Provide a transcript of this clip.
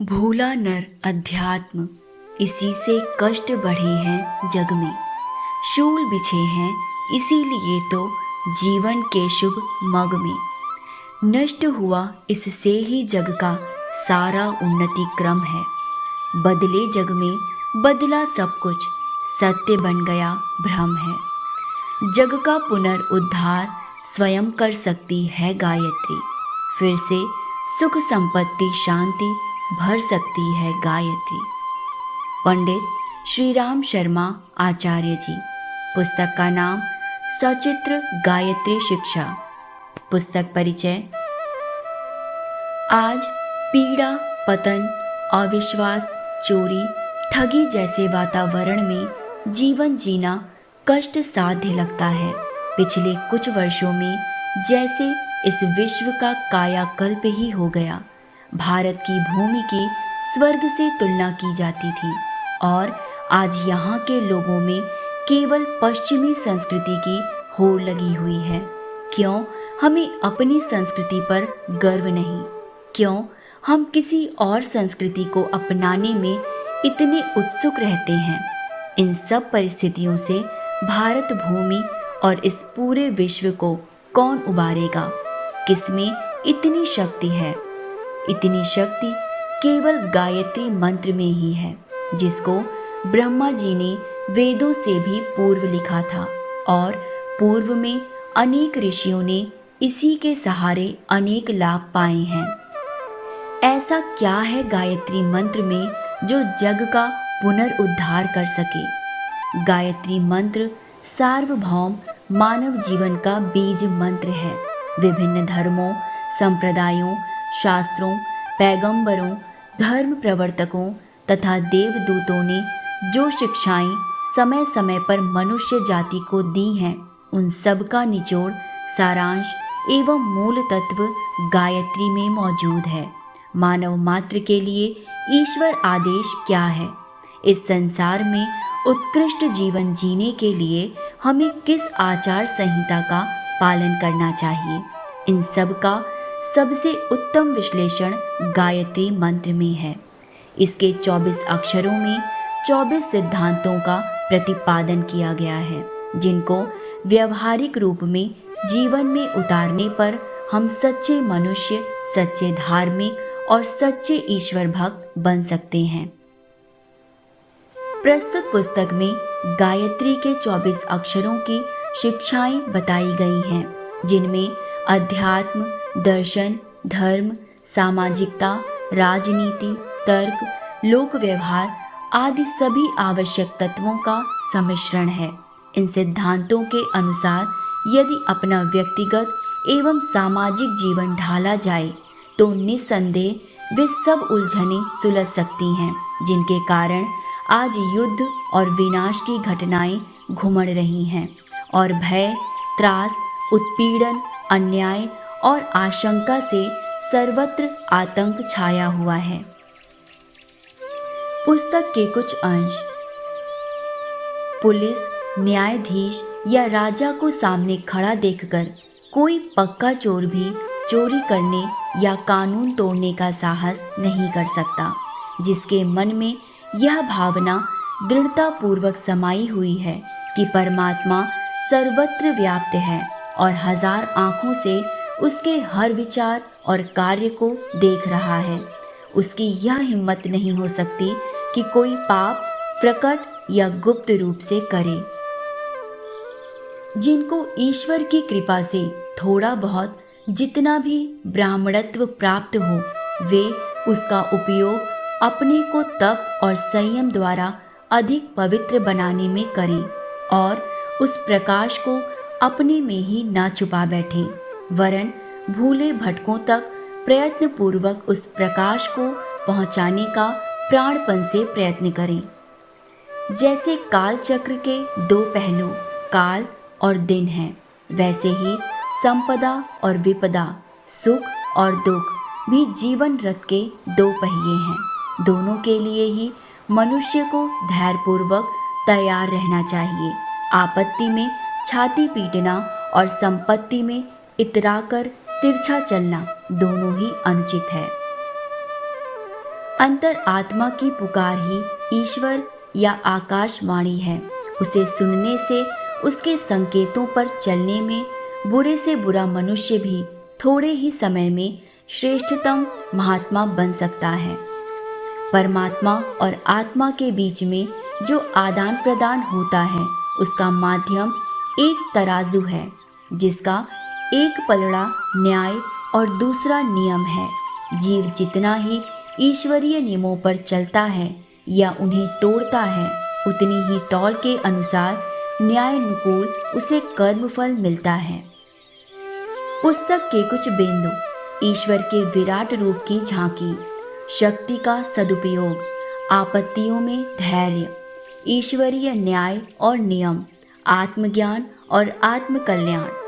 भूला नर अध्यात्म, इसी से कष्ट बढ़े हैं जग में। शूल बिछे हैं इसीलिए तो जीवन के शुभ मग में। नष्ट हुआ इससे ही जग का सारा उन्नति क्रम है। बदले जग में बदला सब कुछ, सत्य बन गया भ्रम है। जग का पुनर्उद्धार स्वयं कर सकती है गायत्री। फिर से सुख संपत्ति शांति भर सकती है गायत्री। पंडित श्री राम शर्मा आचार्य जी। पुस्तक का नाम सचित्र गायत्री शिक्षा। पुस्तक परिचय। आज पीड़ा, पतन, अविश्वास, चोरी, ठगी जैसे वातावरण में जीवन जीना कष्ट साध्य लगता है। पिछले कुछ वर्षों में जैसे इस विश्व का कायाकल्प ही हो गया। भारत की भूमि की स्वर्ग से तुलना की जाती थी और आज यहाँ के लोगों में केवल पश्चिमी संस्कृति की होड़ लगी हुई है। क्यों हमें अपनी संस्कृति पर गर्व नहीं? क्यों हम किसी और संस्कृति को अपनाने में इतने उत्सुक रहते हैं? इन सब परिस्थितियों से भारत भूमि और इस पूरे विश्व को कौन उबारेगा? किसमें इतनी शक्ति है? इतनी शक्ति केवल गायत्री मंत्र में ही है, जिसको ब्रह्मा जी ने वेदों से भी पूर्व लिखा था और पूर्व में अनेक ऋषियों ने इसी के सहारे अनेक लाभ पाए हैं। ऐसा क्या है गायत्री मंत्र में जो जग का पुनरुद्धार कर सके? गायत्री मंत्र सार्वभौम मानव जीवन का बीज मंत्र है। विभिन्न धर्मों, संप्रदायों, शास्त्रों, पैगंबरों, धर्म प्रवर्तकों तथा देवदूतों ने जो शिक्षाएं समय समय पर मनुष्य जाति को दी हैं, उन सब का निचोड़, सारांश एवं मूल तत्व गायत्री में मौजूद है। मानव मात्र के लिए ईश्वर आदेश क्या है? इस संसार में उत्कृष्ट जीवन जीने के लिए हमें किस आचार संहिता का पालन करना चाहिए? इन सब का सबसे उत्तम विश्लेषण गायत्री मंत्र में है। इसके 24 अक्षरों में 24 सिद्धांतों का प्रतिपादन किया गया है, जिनको व्यवहारिक रूप में जीवन में उतारने पर हम सच्चे मनुष्य, सच्चे धार्मिक और सच्चे ईश्वर भक्त बन सकते हैं। प्रस्तुत पुस्तक में गायत्री के 24 अक्षरों की शिक्षाएं बताई गई हैं, जिनमें अध्यात्म, दर्शन, धर्म, सामाजिकता, राजनीति, तर्क, लोक व्यवहार आदि सभी आवश्यक तत्वों का सम्मिश्रण है। इन सिद्धांतों के अनुसार यदि अपना व्यक्तिगत एवं सामाजिक जीवन ढाला जाए तो निस्संदेह वे सब उलझनें सुलझ सकती हैं, जिनके कारण आज युद्ध और विनाश की घटनाएं घुमड़ रही हैं और भय, त्रास, उत्पीड़न, अन्याय और आशंका से सर्वत्र आतंक छाया हुआ है। पुस्तक के कुछ अंश। पुलिस, न्यायाधीश या राजा को सामने खड़ा देखकर कोई पक्का चोर भी चोरी करने या कानून तोड़ने का साहस नहीं कर सकता, जिसके मन में यह भावना दृढ़तापूर्वक समाई हुई है कि परमात्मा सर्वत्र व्याप्त है और हजार आँखों से उसके हर विचार और कार्य को देख रहा है। उसकी यह हिम्मत नहीं हो सकती कि कोई पाप प्रकट या गुप्त रूप से करे। जिनको ईश्वर की कृपा से थोड़ा बहुत जितना भी ब्राह्मणत्व प्राप्त हो, वे उसका उपयोग अपने को तप और संयम द्वारा अधिक पवित्र बनाने में करें और उस प्रकाश को अपने में ही ना छुपा बैठें, वरन भूले भटकों तक प्रयत्न पूर्वक उस प्रकाश को पहुंचाने का प्राणपण से प्रयत्न करें। जैसे काल चक्र के दो पहलू काल और दिन हैं, वैसे ही संपदा और विपदा, सुख और दुख भी जीवन रथ के दो पहिए हैं। दोनों के लिए ही मनुष्य को धैर्यपूर्वक तैयार रहना चाहिए। आपत्ति में छाती पीटना और संपत्ति में इतराकर तिरछा चलना दोनों ही अनुचित है। अंतर आत्मा की पुकार ही ईश्वर या आकाशवाणी है। उसे सुनने से, उसके संकेतों पर चलने में बुरे से बुरा मनुष्य भी थोड़े ही समय में श्रेष्ठतम महात्मा बन सकता है। परमात्मा और आत्मा के बीच में जो आदान प्रदान होता है, उसका माध्यम एक तराजू है, जिसका एक पलड़ा न्याय और दूसरा नियम है। जीव जितना ही ईश्वरीय नियमों पर चलता है या उन्हें तोड़ता है, उतनी ही तौल के अनुसार न्यायानुकूल उसे कर्मफल मिलता है। पुस्तक के कुछ बिंदु। ईश्वर के विराट रूप की झांकी, शक्ति का सदुपयोग, आपत्तियों में धैर्य, ईश्वरीय न्याय और नियम, आत्मज्ञान और आत्मकल्याण।